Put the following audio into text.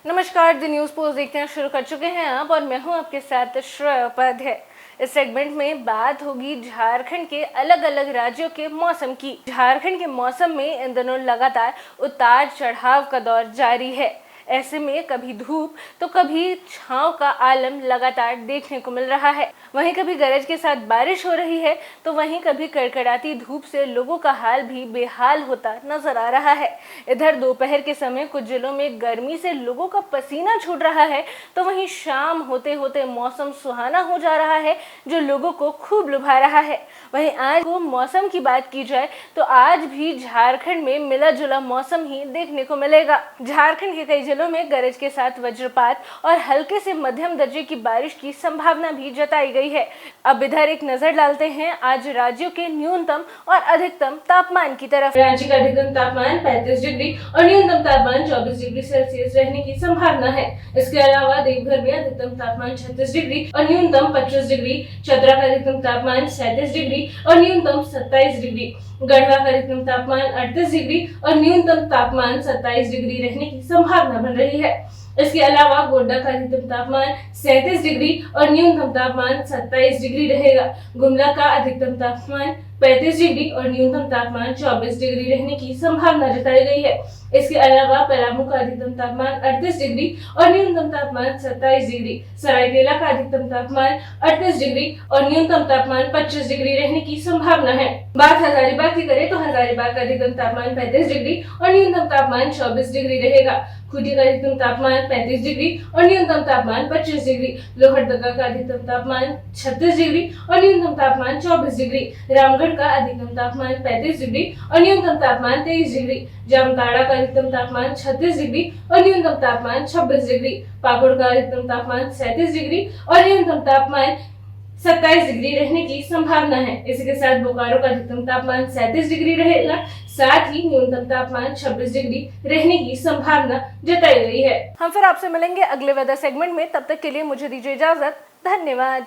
नमस्कार, the news post देखते हैं शुरू कर चुके हैं आप और मैं हूं आपके साथ श्रेया उपाध्याय। इस सेगमेंट में बात होगी झारखंड के अलग अलग राज्यों के मौसम की। झारखंड के मौसम में इन दिनों लगातार उतार चढ़ाव का दौर जारी है। ऐसे में कभी धूप तो कभी छांव का आलम लगातार देखने को मिल रहा है। वहीं कभी गरज के साथ बारिश हो रही है तो वहीं कभी कड़कड़ाती धूप से लोगों का हाल भी बेहाल होता नजर आ रहा है। इधर दोपहर के समय कुछ जिलों में गर्मी से लोगों का पसीना छूट रहा है तो वहीं शाम होते होते मौसम सुहाना हो जा रहा है जो लोगों को खूब लुभा रहा है। वहीं आज को मौसम की बात की जाए तो आज भी झारखंड में मिला जुला मौसम ही देखने को मिलेगा। झारखंड के कई जिलों में गरज के साथ वज्रपात और हल्के से मध्यम दर्जे की बारिश की संभावना भी जताई गई है। अब इधर एक नजर डालते हैं आज राज्यों के न्यूनतम और अधिकतम तापमान की तरफ। रांची का अधिकतम तापमान 35 डिग्री और न्यूनतम तापमान 24 डिग्री सेल्सियस रहने की संभावना है। इसके अलावा देवघर में अधिकतम तापमान 36 डिग्री और न्यूनतम 25 डिग्री, चतरा का अधिकतम तापमान 37 डिग्री और न्यूनतम 27 डिग्री, गढ़वा का अधिकतम तापमान 38 डिग्री और न्यूनतम तापमान 27 डिग्री रहने की संभावना बन रही है। इसके अलावा गोड्डा का अधिकतम तापमान 37 डिग्री और न्यूनतम तापमान 27 डिग्री रहेगा। गुमला का अधिकतम तापमान 35 डिग्री और न्यूनतम तापमान 24 डिग्री रहने की संभावना जताई गई है। इसके अलावा पलामू का अधिकतम तापमान 38 डिग्री और न्यूनतम तापमान 27 डिग्री, सरायकेला का अधिकतम तापमान 38 डिग्री और न्यूनतम तापमान 25 डिग्री रहने की संभावना है। बात हजारीबाग की करें तो हजारीबाग का अधिकतम तापमान 35 डिग्री और न्यूनतम तापमान 24 डिग्री रहेगा। खूंटी का अधिकतम तापमान 35 डिग्री और न्यूनतम तापमान 25 डिग्री, लोहरदगा का अधिकतम तापमान 36 डिग्री और न्यूनतम तापमान 24 डिग्री, रामगढ़ का अधिकतम तापमान 35 डिग्री और न्यूनतम तापमान 23 डिग्री, जामताड़ा का अधिकतम तापमान 36 डिग्री और न्यूनतम तापमान 26 डिग्री, पाकुड़ का अधिकतम तापमान 37 डिग्री और न्यूनतम तापमान 27 डिग्री रहने की संभावना है। इसी के साथ बोकारो का अधिकतम तापमान 37 डिग्री रहेगा, साथ ही न्यूनतम तापमान 26 डिग्री रहने की संभावना जताई गई है। हम फिर आपसे मिलेंगे अगले वेदर सेगमेंट में, तब तक के लिए मुझे दीजिए इजाजत। धन्यवाद।